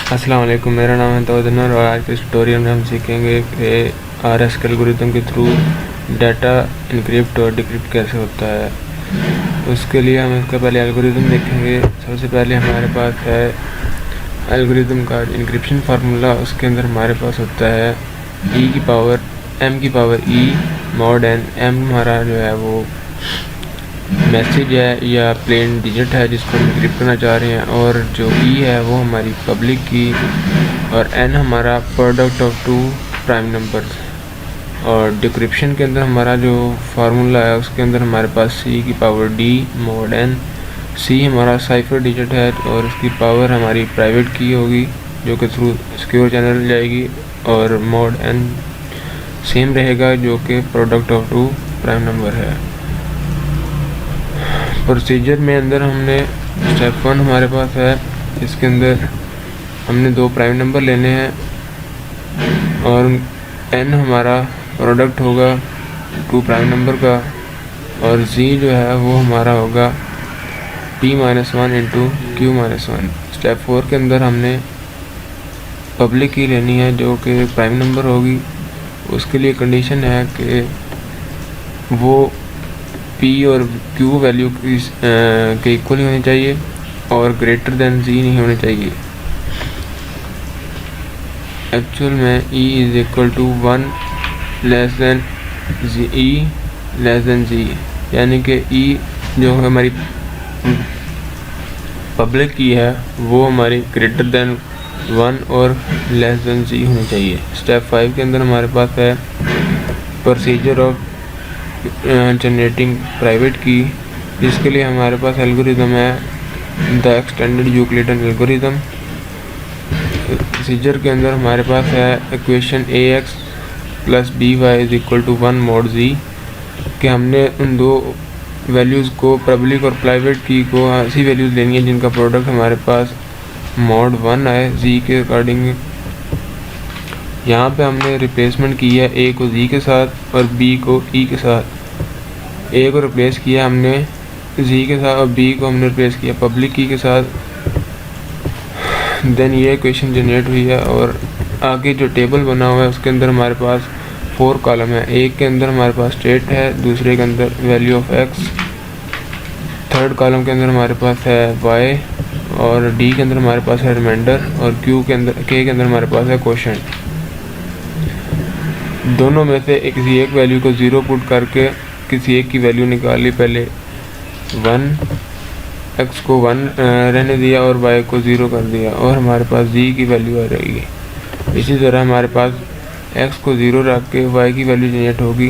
अस्सलाम वालेकुम, मेरा नाम है तौदनर और आज के इस ट्यूटोरियल में हम सीखेंगे कि RSK एल्गोरिथम के थ्रू डाटा इनक्रिप्ट और डिक्रिप्ट कैसे होता है। उसके लिए हम इसका पहले एल्गोरिथम देखेंगे। सबसे पहले हमारे पास है एल्गोरिथम का इनक्रिप्शन फार्मूला। उसके अंदर हमारे पास होता है m की power e mod n। m हमारा जो है वो मैसेज है या प्लेन डिजिट है जिसको हम डिक्रिप्ट करना चाह रहे हैं, और जो ई है वो हमारी पब्लिक की, और एन हमारा product of two prime numbers. और डिक्रिप्शन के अंदर हमारा जो फार्मूला है उसके अंदर हमारे पास सी की पावर डी mod n। सी हमारा साइफर डिजिट है और उसकी पावर हमारी प्राइवेट की होगी जो कि थ्रू सिक्योर चैनल जाएगी, और mod n सेम रहेगा जो कि product of two prime number है। प्रोसीजर में अंदर हमने स्टेप 1 हमारे पास है, इसके अंदर हमने 2 प्राइम नंबर लेने हैं और n हमारा प्रोडक्ट होगा 2 प्राइम नंबर का, और z जो है वो हमारा होगा p-1 इंटू q-1। स्टेप 4 के अंदर हमने पब्लिक की लेनी है जो कि प्राइम नंबर होगी। उसके लिए कंडीशन है कि वो p और q वैल्यू के इक्वल होनी चाहिए और ग्रेटर देन z नहीं होने चाहिए। एक्चुअल में e is equal to 1 less than z, यानी कि e जो हमारी पब्लिक की है वो हमारी ग्रेटर देन 1 और लेस देन z होनी चाहिए। स्टेप 5 के अंदर हमारे पास है प्रोसीजर ऑफ जनरेटिंग प्राइवेट की, जिसके लिए हमारे पास एल्गोरिथम है the extended Euclidean algorithm. Procedure के अंदर हमारे पास है equation ax plus by is equal to 1 mod z, कि हमने उन दो वैल्यूज़ को पब्लिक और प्राइवेट की को ऐसी वैल्यूज़ लेनी है जिनका प्रोडक्ट हमारे पास mod 1 आए z के अकॉर्डिंग। यहाँ पे हमने रिप्लेसमेंट की है a को z के साथ और b को e के साथ। a को रिप्लेस किया हमने z के साथ और b को हमने रिप्लेस किया पब्लिक की के साथ। देन ये इक्वेशन जनरेट हुई है, और आगे जो टेबल बना हुआ है उसके अंदर हमारे पास 4 कॉलम है। एक के अंदर हमारे पास स्टेट है, दूसरे के अंदर value of x, third column के अंदर हमारे पास है y, और d के अंदर हमारे पास है रिमाइंडर, और k के अंदर हमारे पास है क्वोशंट। दोनों में से किसी एक वैल्यू को 0 पुट करके किसी एक की वैल्यू निकाली। पहले 1 x को 1 रहने दिया और y को 0 कर दिया, और हमारे पास z की वैल्यू आ रहेगी। इसी तरह हमारे पास x को 0 रख के y की वैल्यू जनरेट होगी।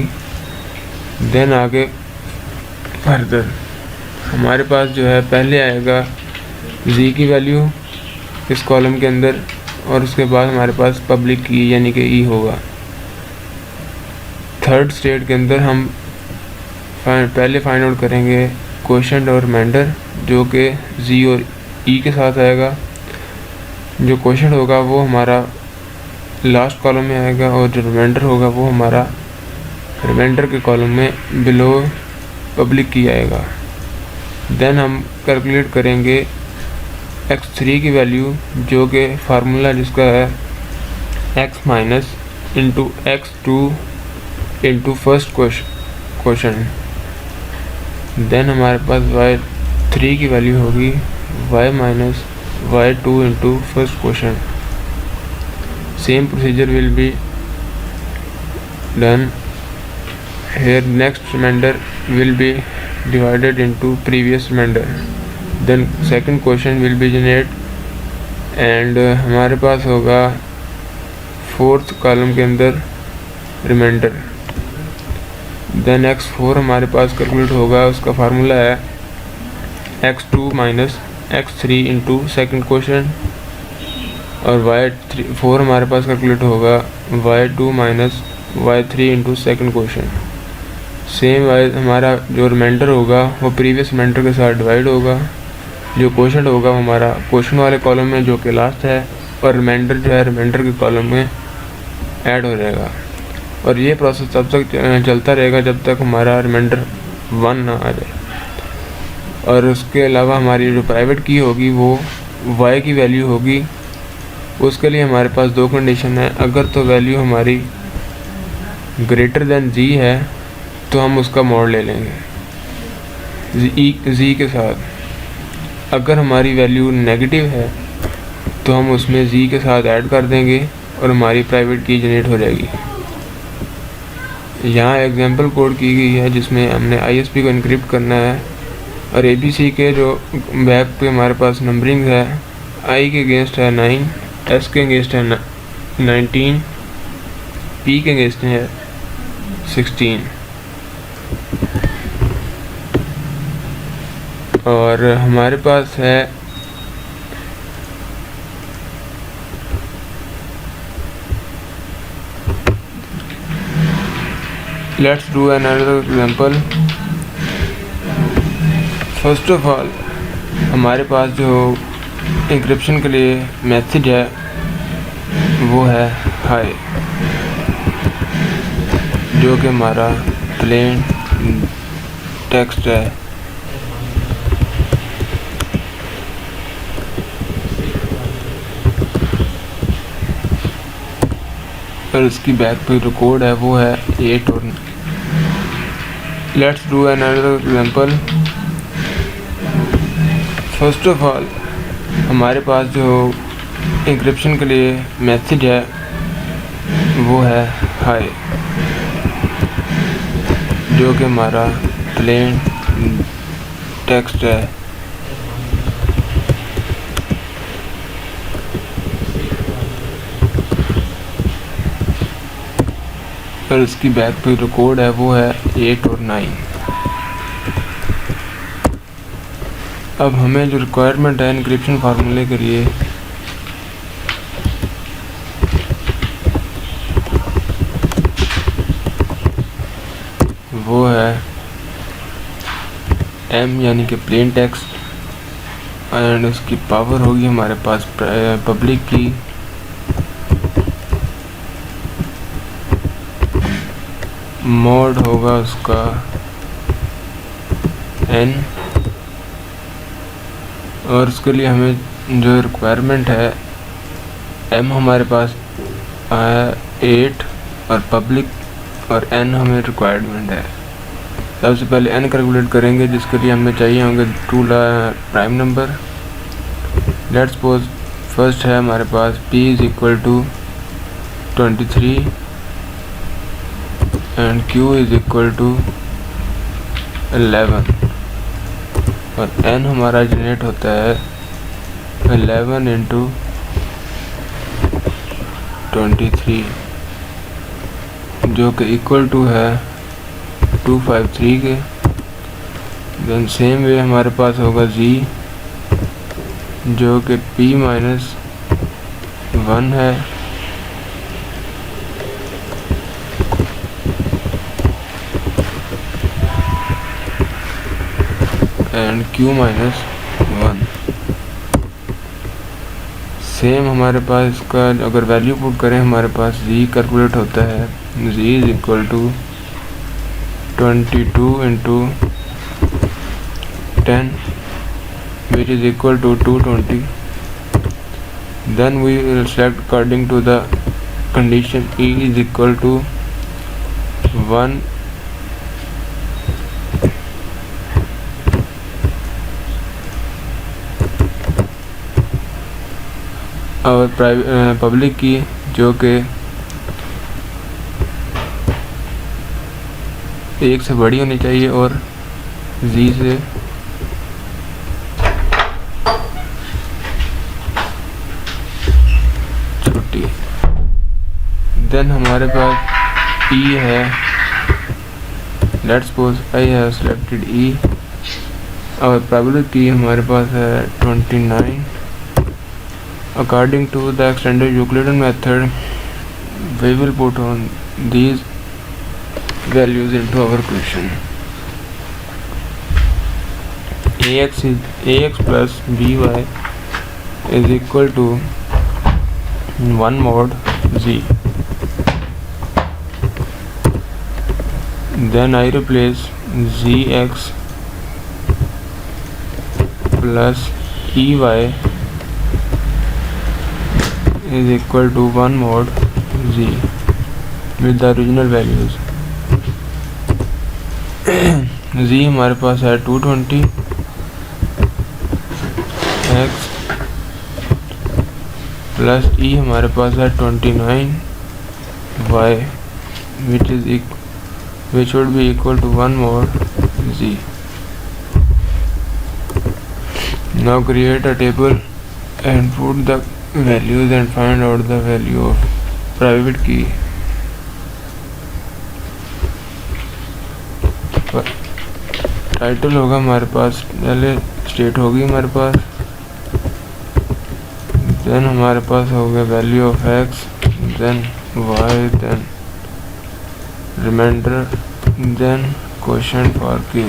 देन आगे फर्दर हमारे पास जो है पहले आएगा z की वैल्यू इस कॉलम के अंदर, और उसके बाद हमारे पास पब्लिक की यानी कि e होगा। थर्ड स्टेट के अंदर हम पहले फाइंड आउट करेंगे क्वोशंट और रिमाइंडर जो कि z और e के साथ आएगा। जो क्वोशंट होगा वो हमारा लास्ट कॉलम में आएगा, और जो रिमाइंडर होगा वो हमारा रिमाइंडर के कॉलम में बिलो पब्लिक की आएगा। देन हम कैलकुलेट करेंगे x3 की वैल्यू जो कि फार्मूला जिसका है x minus into x2 into first quotient. Then हमारे पास y3 की वैल्यू होगी y minus y2 into first quotient. Same procedure will be done here. Next remainder will be divided into previous remainder, then second question will be generated, and हमारे पास होगा fourth column के अंदर reminder. Then x4 हमारे पास calculate होगा, उसका formula है x2 minus x3 into second question, और y4 हमारे पास कैलकुलेट होगा y2 minus y3 into second question. Same हमारा जो रिमाइंडर होगा वो प्रीवियस रिमाइंडर के साथ डिवाइड होगा। जो क्वेश्चन होगा वो हमारा क्वेश्चन वाले कॉलम में जो कि लास्ट है, और रिमाइंडर जो है रिमाइंडर के कॉलम में ऐड हो जाएगा। और ये प्रोसेस तब तक चलता रहेगा जब तक हमारा रिमाइंडर 1 ना आ जाए। और उसके अलावा हमारी जो प्राइवेट की होगी वो y की वैल्यू होगी उसके लिए हमारे पास दो कंडीशन है। अगर तो वैल्यू हमारी ग्रेटर देन जी है तो हम उसका मोड ले लेंगे जी के साथ। अगर हमारी वैल्यू नेगेटिव है तो हम उसमें जी के साथ ऐड कर देंगे और हमारी प्राइवेट की जनरेट हो जाएगी। यहाँ एग्जांपल कोड की गई है जिसमें हमने आईएसपी को इनक्रिप्ट करना है और एबीसी के जो बैक पे हमारे पास नंबरिंग है, आई के अगेंस्ट है 9, एस के अगेंस्ट है 19, पी के अगेंस्ट है 16 और हमारे पास है let's do another example. First of all हमारे पास जो इंक्रिप्शन के लिए मैसेज है वो है हाय, जो कि हमारा प्लेन टेक्स्ट है। और इसकी बैक पे जो कोड है वो है 8 और 9। Let's do another example. First of all हमारे पास जो इंक्रिप्शन के लिए मैसेज है वो है हाय, जो कि हमारा प्लेन टेक्स्ट है। और इसकी बैक पे जो कोड है वो है 8 और 9। अब हमें जो रिक्वायरमेंट है इनक्रिप्शन फार्मूले के लिए वो है m यानी कि प्लेन टेक्स्ट एंड उसकी पावर होगी हमारे पास पब्लिक की मोड होगा उसका n और उसके लिए हमें जो रिक्वायरमेंट है m हमारे पास 8 और पब्लिक और n हमें रिक्वायरमेंट है। सबसे पहले n कैलकुलेट करेंगे जिसके लिए हमें चाहिए होंगे 2 prime number. Let's suppose first है हमारे पास p is equal to 23 and q is equal to 11 और n हमारा जनरेट होता है 11 इंटू 23 जो कि इक्वल टू है 253 के। देन सेम वे हमारे पास होगा z जो कि p माइनस 1 है एंड q माइनस 1। सेम हमारे पास इसका अगर वैल्यू पुट करें हमारे पास z कैलकुलेट होता है z is equal to 22 into 10 which is equal to 220. Then we will select according to the condition e is equal to 1 और public की जो कि 1 से बड़ी होनी चाहिए और z से छोटी। देन हमारे पास e है। Let's suppose I have selected e और पब्लिक की हमारे पास है 29। According to the extended Euclidean method, we will put on these values into our question. ax plus by is equal to 1 mod z. Then I replace zx plus ey is equal to 1 mod z with the original values. z हमारे पास है 220 x plus e हमारे पास है 29 y which would be equal to 1 mod z. Now create a table and put the values and find out the value of private key. Title होगा हमारे पास, पहले state होगी हमारे पास, देन हमारे पास होगा value of x, then y, then remainder, then question for key.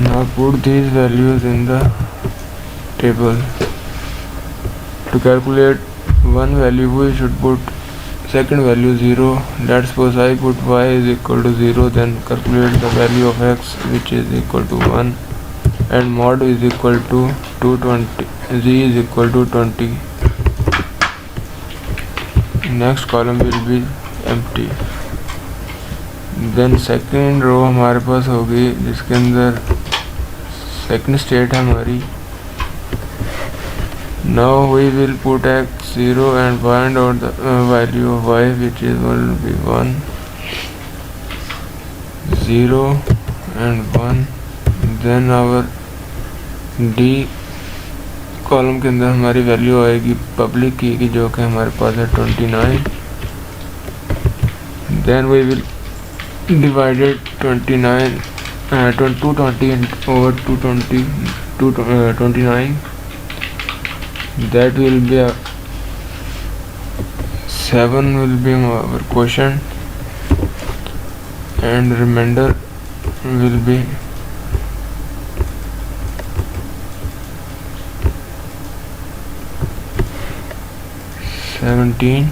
Now put these values in the table. To calculate one value we should put second value 0. Let's suppose I put y is equal to 0, then calculate the value of x which is equal to 1 and mod is equal to 220, z is equal to 20. Next column will be empty. Then second row हमारे पास होगी जिसके अंदर second state है हमारी. Now we will put x 0 and find out the value of y which is will be 1, 0 and 1. Then our d column के अंदर हमारी value आएगी पब्लिक की जो कि हमारे पास है 29. Then we will divide 29 220 over 29. That will be 7 will be our quotient and remainder will be 17.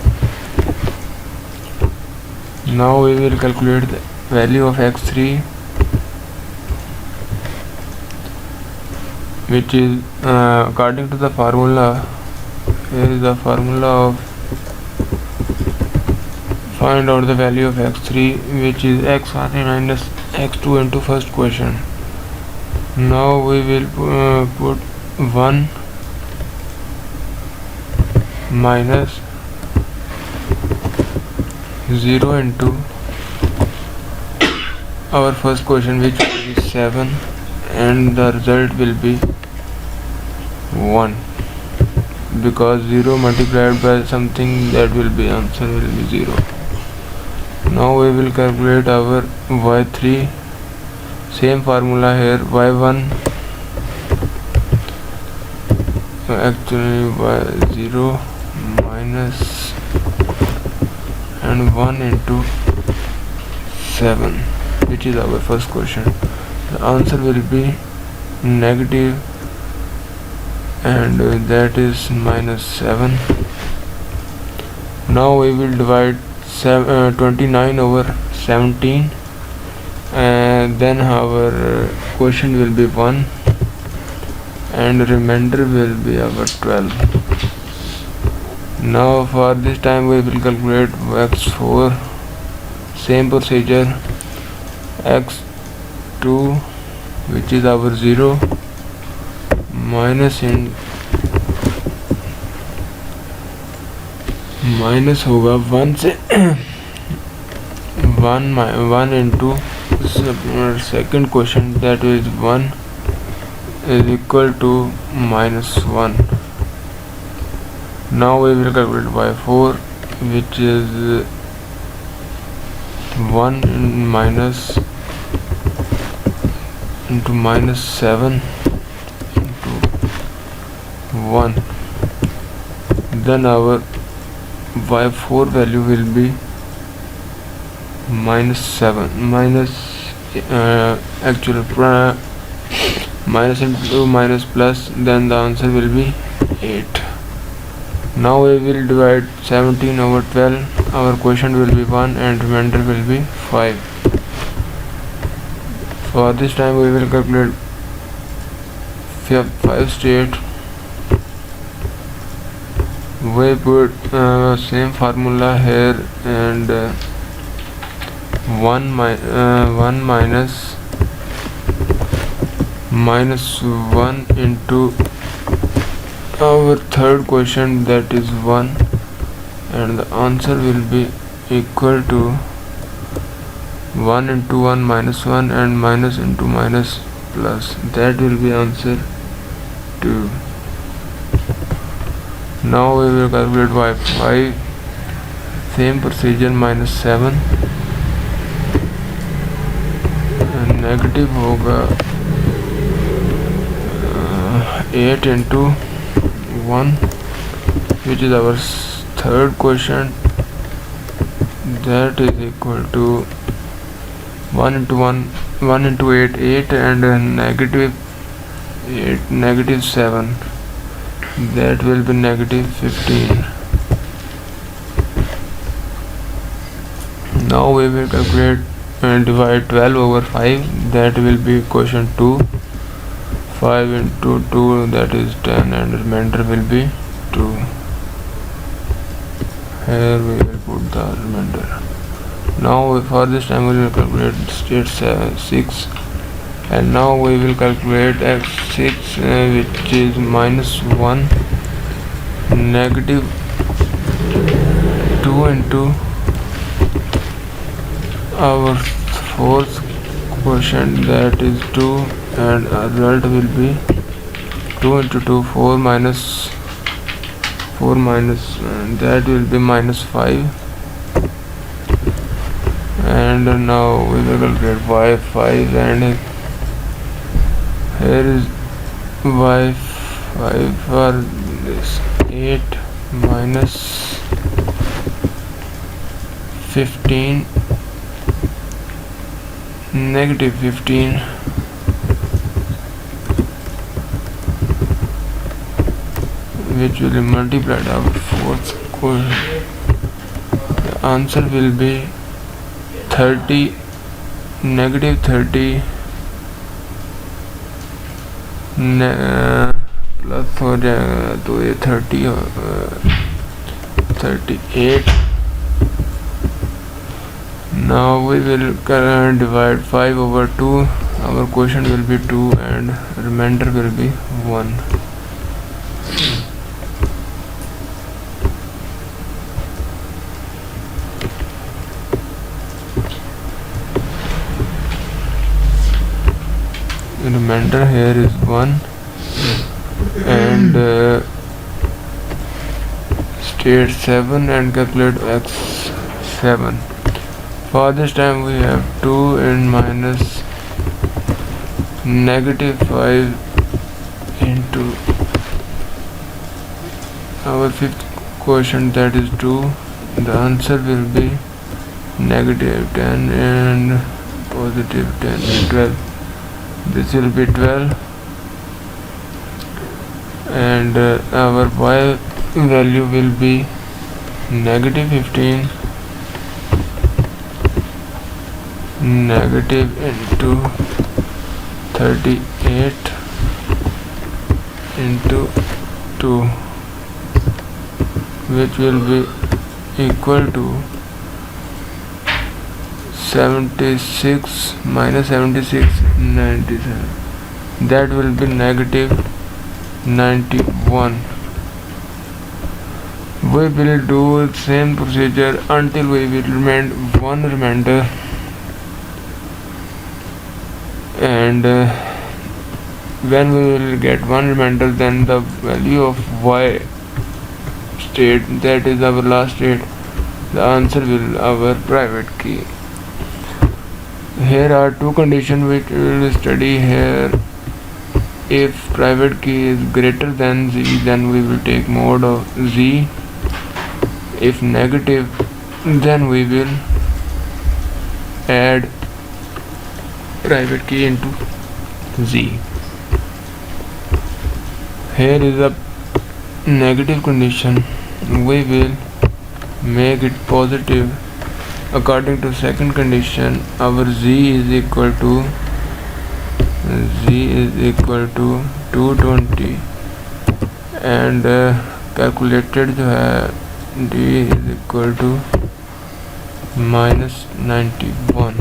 Now we will calculate the value of x3 which is according to the formula. Here is the formula of find out the value of x3 which is x1 minus x2 into first question. Now we will put 1 minus 0 into our first question which is 7 and the result will be 1 because 0 multiplied by something, that will be answer will be 0. Now we will calculate our y3. Same formula here, y1 actually y0 minus and 1 into 7 which is our first question. The answer will be negative and that is -7. Now we will divide 29 over 17 and then our question will be 1 and remainder will be our 12. Now for this time we will calculate x4. Same procedure, x2 which is our 0 minus minus होगा 1 से 1 into second question, that is 1 is equal to -1. Now we will calculate y4 which is 1 minus into -7 into 1. Then our y4 value will be -7 minus actual minus into minus plus, then the answer will be 8. Now we will divide 17 over 12 our quotient will be 1 and remainder will be 5. For this time we will calculate 5 state. We put same formula here, and 1 minus 1 into our third quotient, that is 1, and the answer will be equal to 1 into 1 minus 1 and minus into minus plus. That will be answer 2. Now we will calculate y5. Same procedure, minus 7 and negative होगा 8 into 1, which is our third quotient. That is equal to 1 into 8 and negative 8, negative 7. That will be negative 15. Now we will calculate and divide 12 over 5. That will be quotient 2. 5 into 2, that is 10, and remainder will be 2. Here we will put the remainder. Now for this time we will calculate state 6, and now we will calculate x6, which is minus 1, negative 2 into our fourth quotient, that is 2, and our result will be 2 into 2, 4 minus that will be minus 5. And now we will calculate y5, and here is y5 for this 8 minus 15, negative 15, which will be multiplied our fourth quotient. The answer will be 30, negative 30 plus हो जाएगा तो ये 38. Now we will divide 5 over 2. Our quotient will be 2 and remainder will be 1. Remainder here is 1, and state 7 and calculate x7. For this time we have 2 and minus negative 5 into our fifth quotient, that is 2. The answer will be negative 10 and positive 10, 12. This will be 12, and our y value will be negative 15, negative into 38 into 2, which will be equal to 76 minus 76, 97. That will be negative 91. We will do same procedure until we will remain one remainder, and when we will get one remainder, then the value of y state, that is our last state, the answer will our private key. Here are two conditions which we will study here. If private key is greater than z, then we will take mode of z. If negative, then we will add private key into z. Here is a negative condition. We will make it positive. According to second condition, our z is equal to 220 and calculated जो है d is equal to -91.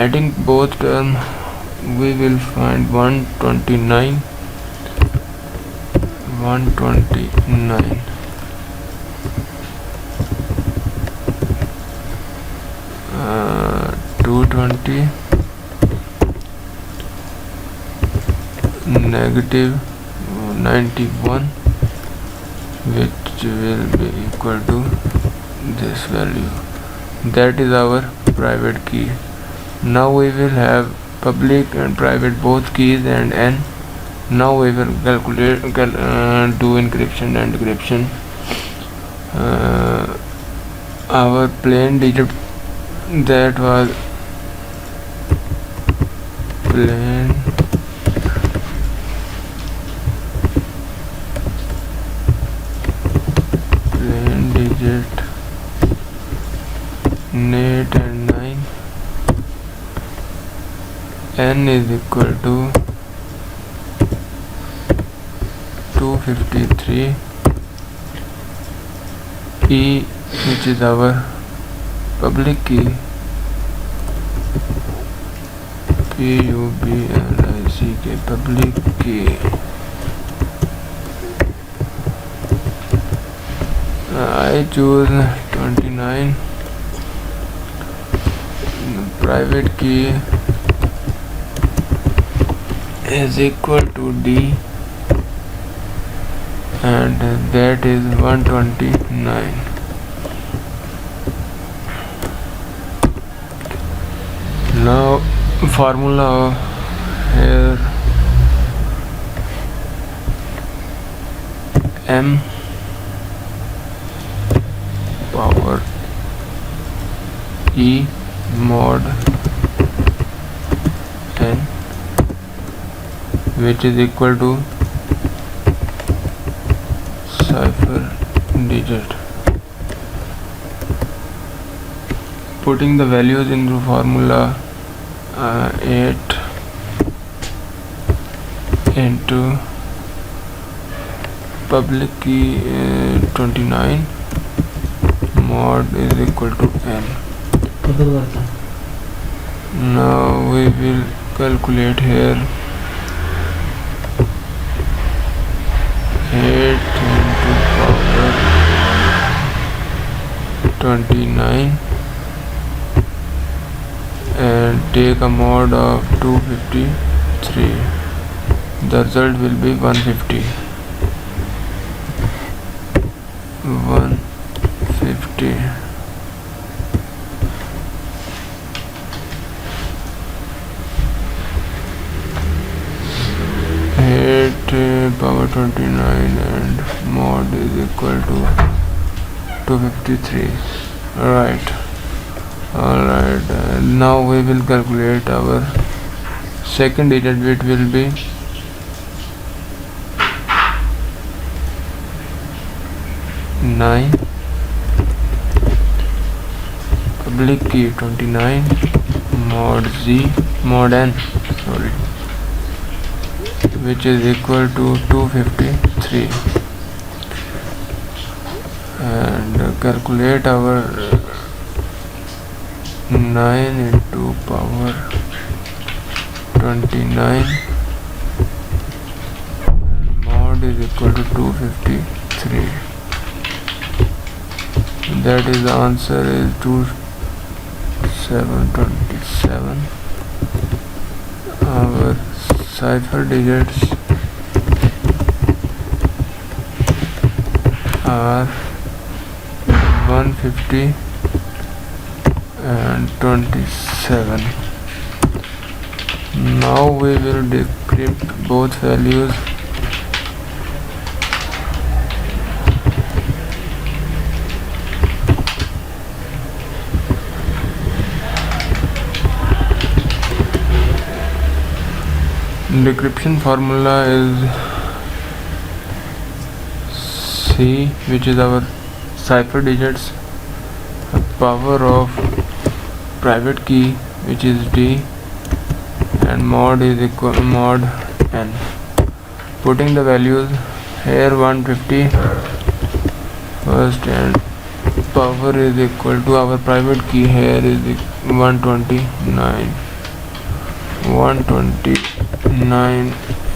Adding both terms, we will find 129. 220 negative 91, which will be equal to this value. That is our private key. Now we will have public and private both keys and n. Now we will do encryption and decryption. Our plain digit, that was plain digit 8 and 9. N is equal to 253. E, which is our public key, PUBLIC public key. I choose 29. Private key is equal to D, and that is 129. Now formula here, M power E mod n, which is equal to cipher digit. Putting the values into formula, 8 into public key 29 mod is equal to n. Now we will calculate here 8 into power 29 and take a mod of 253. The result will be 150. 150. Power 29 and mod is equal to 253. Alright, now we will calculate our second digit, which will be 9. Public key 29 mod n, which is equal to 253, and calculate our 9 into power 29 mod is equal to 253. That is, the answer is 2727. Our cipher digits are 150 and 27. Now we will decrypt both values. Decryption formula is C, which is our cipher digits, power of private key, which is D, and mod is equal mod n. Putting the values here, 150 first, and power is equal to our private key here is 129,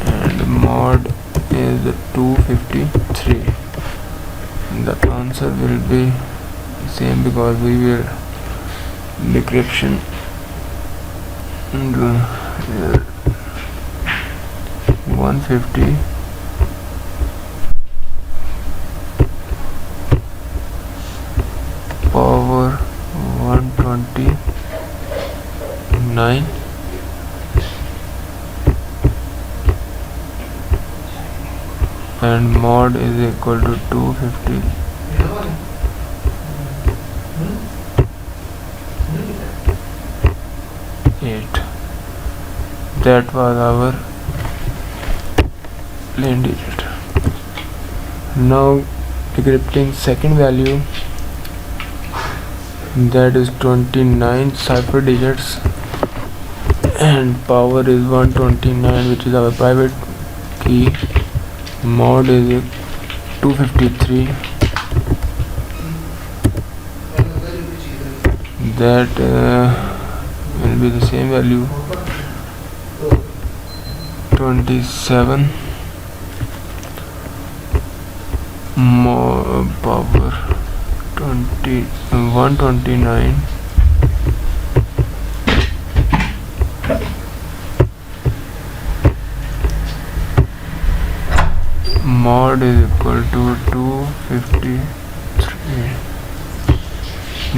and mod is 253. The answer will be same because we will decryption 150 power 129 and mod is equal to 258. That was our plain digit. Now decrypting second value, that is 29 cipher digits and power is 129, which is our private key. Mod is 253. That will be the same value, 27 more power 129 mod is equal to 253.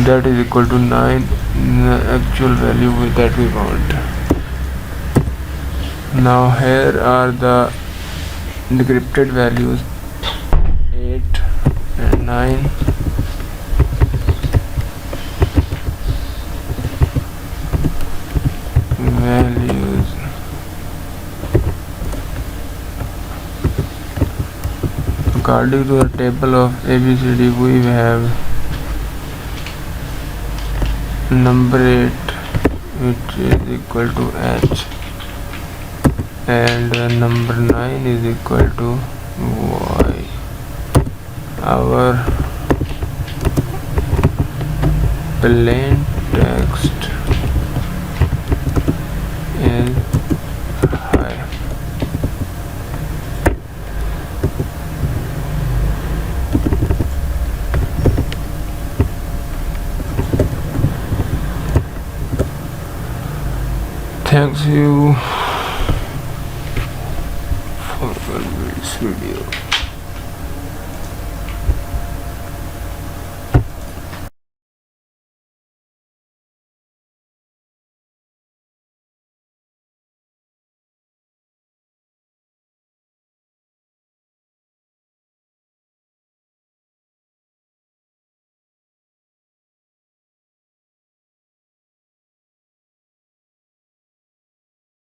That is equal to 9, the actual value that we want. Now here are the decrypted values, 8 and 9. Values according to the table of ABCD, we have number 8, which is equal to H, and number 9 is equal to Y. Our plain text is high. Thanks you for this video.